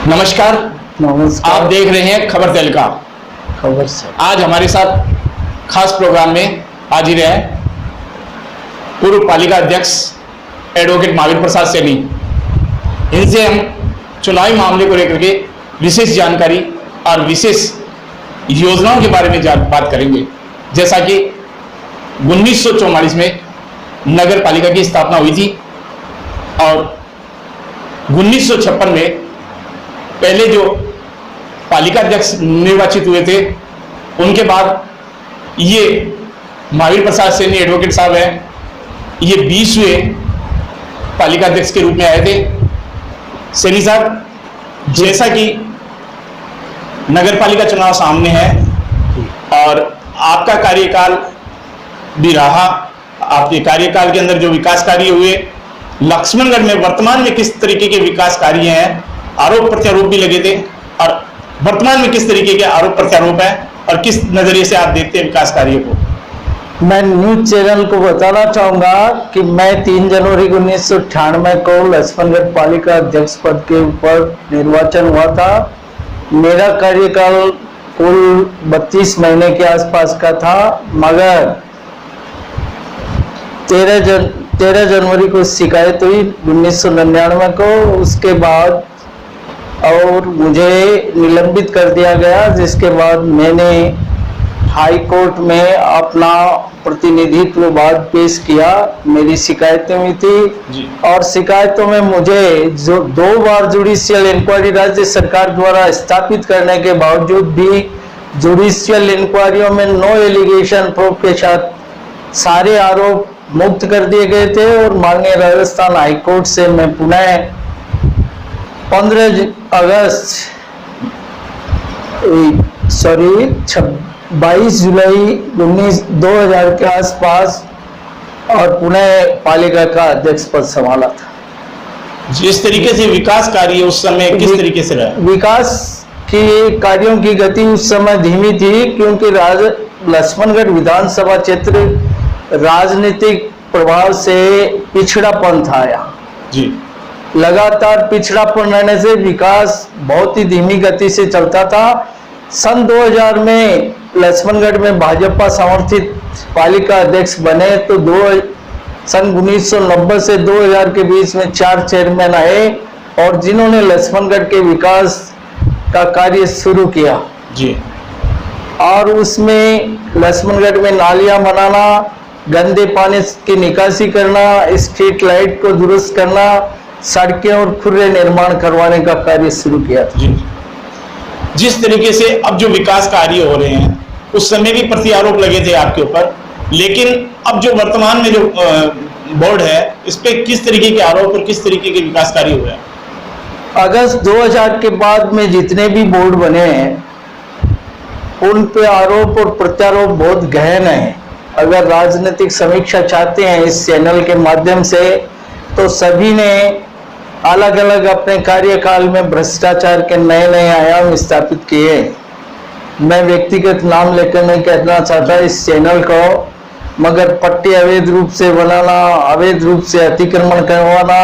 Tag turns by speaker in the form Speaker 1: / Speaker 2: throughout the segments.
Speaker 1: नमस्कार।
Speaker 2: नमस्कार।
Speaker 1: आप देख रहे हैं खबर तहलका।
Speaker 2: खबर से
Speaker 1: आज हमारे साथ खास प्रोग्राम में हाजिर है पूर्व पालिका अध्यक्ष एडवोकेट महावीर प्रसाद सैनी। इनसे हम चुनावी मामले को लेकर के विशेष जानकारी और विशेष योजनाओं के बारे में बात करेंगे। जैसा कि 1944 में नगर पालिका की स्थापना हुई थी और 1956 में पहले जो पालिका अध्यक्ष निर्वाचित हुए थे, उनके बाद ये महावीर प्रसाद सैनी एडवोकेट साहब हैं, ये 20वें पालिका अध्यक्ष के रूप में आए थे। सैनी साहब, जैसा कि नगर पालिका चुनाव सामने है और आपका कार्यकाल भी रहा, आपके कार्यकाल के अंदर जो विकास कार्य हुए, लक्ष्मणगढ़ में वर्तमान में किस तरीके के विकास कार्य हैं, आरोप प्रत्यारोप भी लगे थे, और वर्तमान में किस तरीके के आरोप प्रत्यारोप है और किस नजरिए से आप देखते हैं विकास कार्य को?
Speaker 2: मैं न्यूज चैनल को बताना चाहूंगा कि मैं 3 जनवरी 1998 को लक्ष्मणगढ़ पालिका अध्यक्ष पद के ऊपर निर्वाचन हुआ था। मेरा कार्यकाल कुल 32 महीने के आसपास का था, मगर 13 जनवरी को शिकायत हुई 1999 को। उसके बाद और मुझे निलंबित कर दिया गया, जिसके बाद मैंने हाई कोर्ट में अपना प्रतिनिधित्व बाद पेश किया। मेरी शिकायतें हुई थी और शिकायतों में मुझे जो 2 बार जुडिशियल इंक्वायरी राज्य सरकार द्वारा स्थापित करने के बावजूद भी जुडिशियल इंक्वायरियों में नो एलिगेशन प्रूफ के साथ सारे आरोप मुक्त कर दिए गए थे। और माननीय राजस्थान हाई कोर्ट से मैं पुनः 22 जुलाई 2000 के आसपास और पुणे पालिका का अध्यक्ष पद संभाला था।
Speaker 1: जिस तरीके से विकास कार्य उस समय किस तरीके से रहा?
Speaker 2: विकास की कार्यों की गति उस समय धीमी थी, क्योंकि लक्ष्मणगढ़ विधानसभा क्षेत्र राजनीतिक प्रभाव से पिछड़ापन था। यहाँ
Speaker 1: जी
Speaker 2: लगातार पिछड़ापन रहने से विकास बहुत ही धीमी गति से चलता था। सन 2000 में लक्ष्मणगढ़ में भाजपा समर्थित पालिका अध्यक्ष बने तो सन 1990 से 2000 के बीच में 4 चेयरमैन आए और जिन्होंने लक्ष्मणगढ़ के विकास का कार्य शुरू किया
Speaker 1: जी।
Speaker 2: और उसमें लक्ष्मणगढ़ में नालियां बनाना, गंदे पानी की निकासी करना, स्ट्रीट लाइट को दुरुस्त करना, सड़कें और खुले निर्माण करवाने का कार्य शुरू किया था।
Speaker 1: जी। जिस तरीके से अब जो विकास कार्य हो रहे हैं, उस समय भी प्रति आरोप लगे थे आपके ऊपर, लेकिन अब जो वर्तमान में जो बोर्ड है, इस पे किस तरीके के आरोप और किस तरीके के विकास कार्य हुए हैं?
Speaker 2: अगस्त 2000 के बाद में जितने भी बोर्ड बने हैं, उन पे आरोप और प्रत्यारोप बहुत गहन है। अगर राजनीतिक समीक्षा चाहते हैं इस चैनल के माध्यम से, तो सभी ने अलग अलग अपने कार्यकाल में भ्रष्टाचार के नए नए आयाम स्थापित किए। मैं व्यक्तिगत नाम लेकर नहीं कहना चाहता इस चैनल को, मगर पट्टे अवैध रूप से बनाना, अवैध रूप से अतिक्रमण करवाना,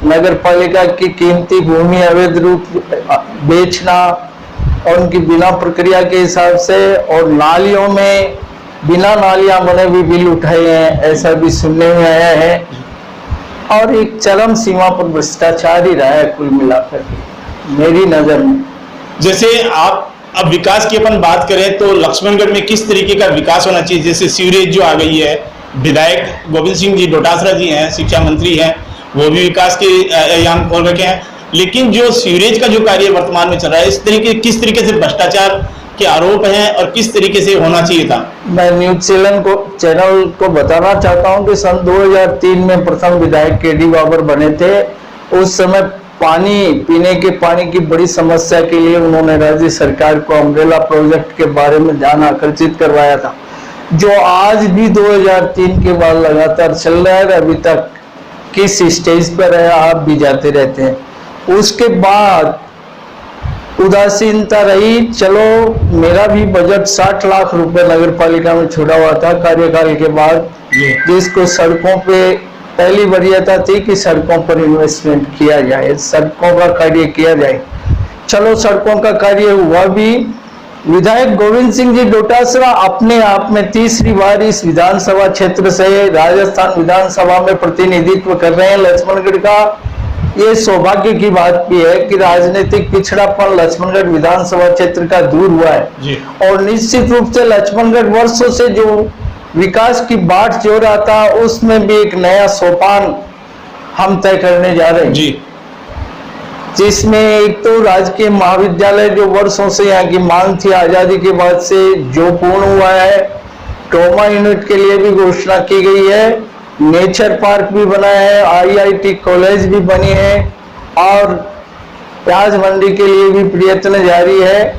Speaker 2: नगर पालिका की कीमती भूमि अवैध रूप बेचना और उनकी बिना प्रक्रिया के हिसाब से, और नालियों में बिना नालियां बने भी बिल उठाए हैं, ऐसा भी सुनने में आया है। और एक चरम सीमा पर भ्रष्टाचार ही रहा है कुल मिलाकर के मेरी नजर में।
Speaker 1: जैसे आप अब विकास की अपन बात करें तो लक्ष्मणगढ़ में किस तरीके का विकास होना चाहिए? जैसे सीवरेज जो आ गई है, विधायक गोविंद सिंह जी डोटासरा जी हैं, शिक्षा मंत्री हैं, वो भी विकास के आयाम खोल रखे हैं, लेकिन जो सीवरेज का जो कार्य वर्तमान में चल रहा है, इस तरीके किस तरीके से भ्रष्टाचार के आरोप हैं और किस तरीके से होना चाहिए था?
Speaker 2: मैं न्यूज चैनल को बताना चाहता हूं कि सन 2003 में प्रथम विधायक केडी बाबर बने थे। उस समय पीने के पानी की बड़ी समस्या के लिए उन्होंने राज्य सरकार को अम्ब्रेला प्रोजेक्ट के बारे में ध्यान आकर्षित करवाया था, जो आज भी 2003 के बाद लगातार चल रहा है। अभी तक किस स्टेज पर है आप भी जाते रहते हैं। उसके बाद उदासीनता रही। चलो, मेरा भी बजट 60 लाख रुपए नगर पालिका में छोड़ा हुआ था कार्यकाल के बाद, जिसको सड़कों पे पहली वरीयता थी कि सड़कों पर इन्वेस्टमेंट किया जाए, सड़कों का कार्य किया जाए। चलो सड़कों का कार्य हुआ भी। विधायक गोविंद सिंह जी डोटासरा अपने आप में तीसरी बार इस विधानसभा क्षेत्र से राजस्थान विधानसभा में प्रतिनिधित्व कर रहे हैं लक्ष्मणगढ़ का। ये सौभाग्य की बात भी है कि राजनीतिक पिछड़ापन लक्ष्मणगढ़ विधानसभा क्षेत्र का दूर हुआ है
Speaker 1: जी।
Speaker 2: और निश्चित रूप से लक्ष्मणगढ़ वर्षों से जो विकास की बाट जो रहा था उसमें भी एक नया सोपान हम तय करने जा रहे हैं
Speaker 1: जी।
Speaker 2: जिसमें एक तो राजकीय महाविद्यालय जो वर्षों से यहाँ की मांग थी आजादी के बाद से जो पूर्ण हुआ है, ट्रॉमा यूनिट के लिए भी घोषणा की गई है, नेचर पार्क भी बना है, आईआईटी कॉलेज भी बनी है और प्याज मंडी के लिए भी प्रयत्न जारी है।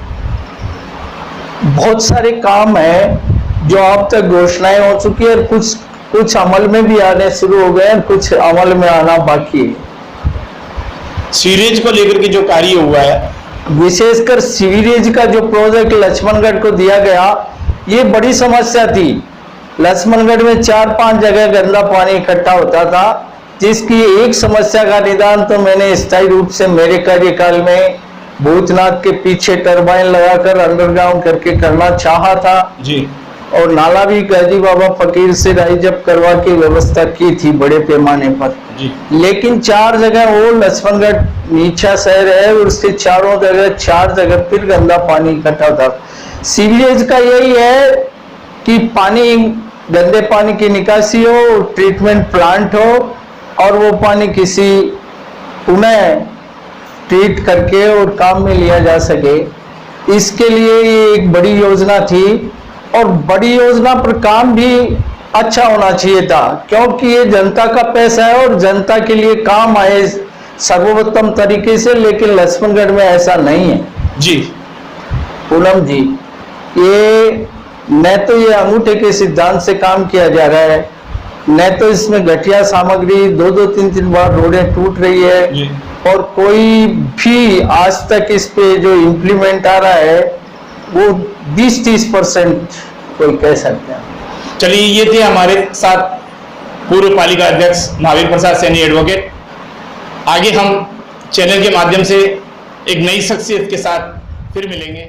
Speaker 2: बहुत सारे काम है जो अब तक घोषणाएं हो चुकी है और कुछ अमल में भी आने शुरू हो गए हैं, कुछ अमल में आना बाकी है।
Speaker 1: सीवरेज को लेकर के जो कार्य हुआ है,
Speaker 2: विशेषकर सीवरेज का जो प्रोजेक्ट लक्ष्मणगढ़ को दिया गया, ये बड़ी समस्या थी। लक्ष्मणगढ़ में 4-5 जगह गंदा पानी इकट्ठा होता था, जिसकी एक समस्या का निदान तो मैंने स्थायी रूप से मेरे कार्यकाल में भूतनाथ के पीछे टरबाइन लगाकर अंडरग्राउंड करके करना चाहा था
Speaker 1: जी।
Speaker 2: और नाला भी गाजी बाबा फकीर से राइजअप करवा के व्यवस्था की थी बड़े पैमाने पर
Speaker 1: जी।
Speaker 2: लेकिन 4 जगह वो लक्ष्मणगढ़ नीचा शहर है और उसके चारों जगह 4 जगह फिर गंदा पानी इकट्ठा था। सीवरेज का यही है कि पानी गंदे पानी की निकासी हो, ट्रीटमेंट प्लांट हो और वो पानी किसी पुनः ट्रीट करके और काम में लिया जा सके। इसके लिए ये एक बड़ी योजना थी और बड़ी योजना पर काम भी अच्छा होना चाहिए था क्योंकि ये जनता का पैसा है और जनता के लिए काम आए सर्वोत्तम तरीके से, लेकिन लक्ष्मणगढ़ में ऐसा नहीं है
Speaker 1: जी।
Speaker 2: पूनम जी, ये न तो ये अंगूठे के सिद्धांत से काम किया जा रहा है, न तो इसमें घटिया सामग्री 2-2, 3-3 बार रोडें टूट रही है
Speaker 1: जी।
Speaker 2: और कोई भी आज तक इस पे जो इम्प्लीमेंट आ रहा है वो 20-30% कोई कह सकते हैं।
Speaker 1: चलिए, ये थे हमारे साथ पूर्व पालिका अध्यक्ष महावीर प्रसाद सैनी एडवोकेट। आगे हम चैनल के माध्यम से एक नई शख्सियत के साथ फिर मिलेंगे।